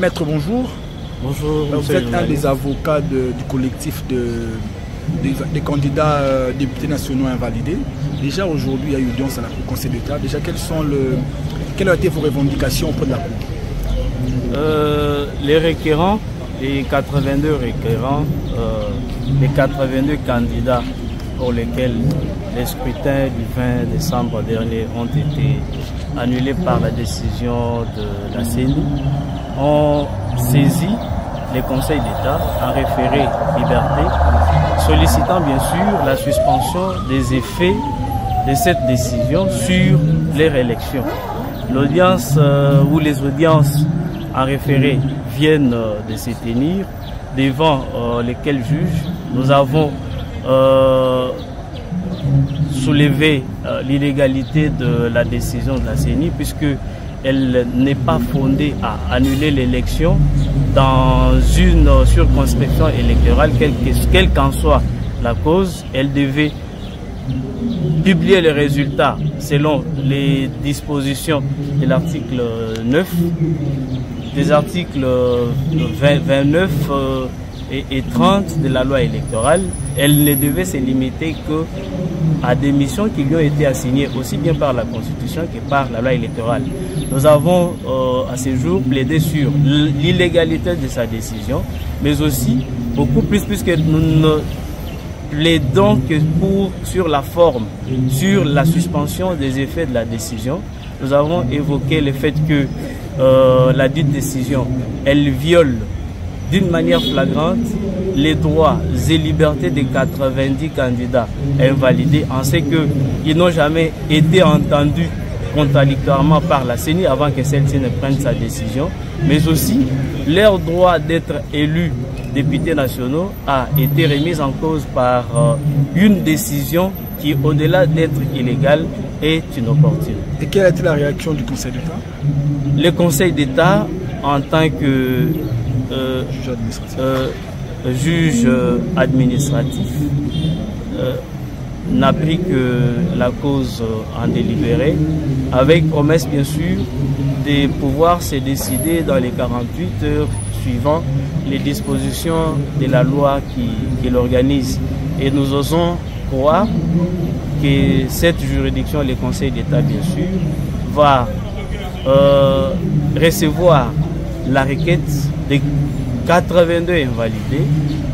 Maître, bonjour. Bonjour. Vous êtes un des avocats du collectif des candidats députés nationaux invalidés. Déjà aujourd'hui, il y a eu audience à la Cour Conseil d'État. Déjà, quelles ont été vos revendications auprès de la Cour? Les requérants, les 82 requérants, les 82 candidats pour lesquels les scrutins du 20 décembre dernier ont été annulés par la décision de la CENI, ont saisi les conseils d'État en référé liberté, sollicitant bien sûr la suspension des effets de cette décision sur les réélections. L'audience ou les audiences en référé viennent de se tenir devant lesquels juges nous avons soulevé l'illégalité de la décision de la CENI puisque elle n'est pas fondée à annuler l'élection dans une circonscription électorale, quelle qu'en soit la cause. Elle devait publier les résultats selon les dispositions de l'article 9, des articles 29 et 30 de la loi électorale. Elle ne devait se limiter qu'à des missions qui lui ont été assignées aussi bien par la Constitution que par la loi électorale. Nous avons à ce jour plaidé sur l'illégalité de sa décision, mais aussi beaucoup plus puisque nous ne plaidons que sur la forme, sur la suspension des effets de la décision. Nous avons évoqué le fait que la dite décision, elle viole d'une manière flagrante les droits et libertés des 90 candidats invalidés, en ce qu'ils n'ont jamais été entendus contradictoirement par la CENI avant que celle-ci ne prenne sa décision, mais aussi leur droit d'être élus députés nationaux a été remis en cause par une décision qui, au-delà d'être illégale, est inopportune. Et quelle a été la réaction du Conseil d'État? Le Conseil d'État, en tant que juge administratif, n'a pris que la cause en délibéré, avec promesse bien sûr de pouvoir se décider dans les 48 heures suivant les dispositions de la loi qui l'organise. Et nous osons croire que cette juridiction, le Conseil d'État bien sûr, va recevoir la requête des 82 invalidés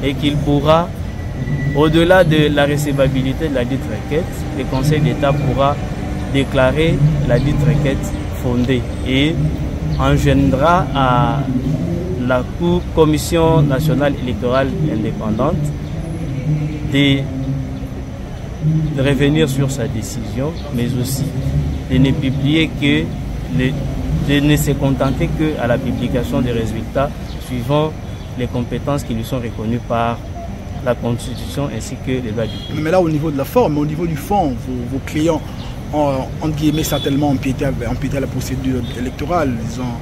et qu'il pourra, au-delà de la recevabilité de la dite requête, le Conseil d'État pourra déclarer la dite requête fondée et engendrera à la Commission nationale électorale indépendante de revenir sur sa décision, mais aussi de ne publier de ne se contenter qu'à la publication des résultats suivant les compétences qui lui sont reconnues par la Constitution ainsi que les lois du pays. Mais là, au niveau de la forme, au niveau du fond, vos clients ont, entre guillemets, certainement empiété à la procédure électorale. Ils ont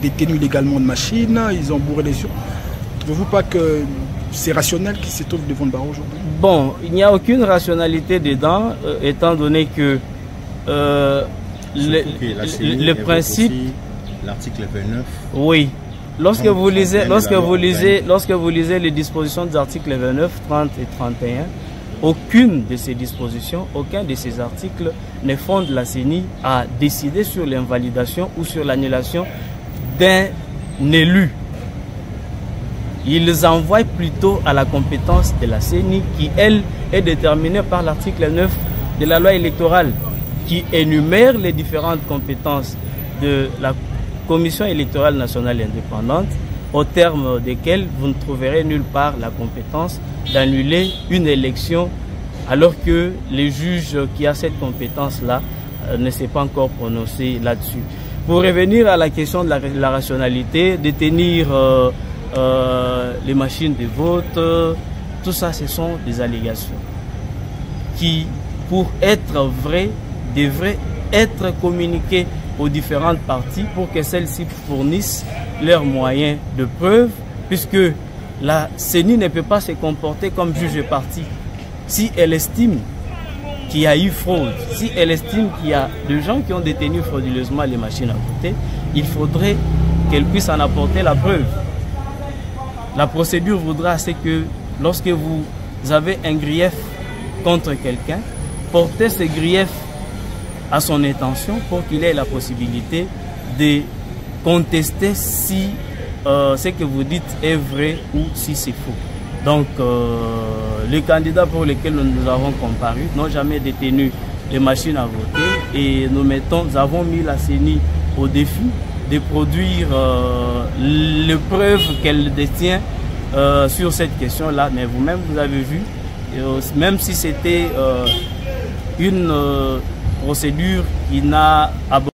détenu illégalement de machines, ils ont bourré les urnes. Ne trouvez-vous pas que c'est rationnel qu'ils se trouvent devant le barreau aujourd'hui? Bon, il n'y a aucune rationalité dedans, étant donné que le principe... L'article 29. Oui. Lorsque vous lisez les dispositions des articles 29, 30 et 31, aucune de ces dispositions, aucun de ces articles ne fonde la CENI à décider sur l'invalidation ou sur l'annulation d'un élu. Ils envoient plutôt à la compétence de la CENI qui, elle, est déterminée par l'article 9 de la loi électorale qui énumère les différentes compétences de la Commission électorale nationale indépendante, au terme desquelles vous ne trouverez nulle part la compétence d'annuler une élection alors que les juges qui a cette compétence-là ne s'est pas encore prononcé là-dessus. Pour revenir à la question de la rationalité, détenir les machines de vote, tout ça ce sont des allégations qui, pour être vraies, devraient être communiquées aux différentes parties pour que celles-ci fournissent leurs moyens de preuve, puisque la CENI ne peut pas se comporter comme juge parti. Si elle estime qu'il y a eu fraude, si elle estime qu'il y a des gens qui ont détenu frauduleusement les machines à voter, il faudrait qu'elle puisse en apporter la preuve. La procédure voudra c'est que lorsque vous avez un grief contre quelqu'un, portez ce grief à son intention pour qu'il ait la possibilité de contester si ce que vous dites est vrai ou si c'est faux. Donc, les candidats pour lesquels nous avons comparu n'ont jamais détenu les machines à voter et nous avons mis la CENI au défi de produire les preuves qu'elle détient sur cette question-là. Mais vous-même, vous avez vu, même si c'était une procédure qui n'a abordé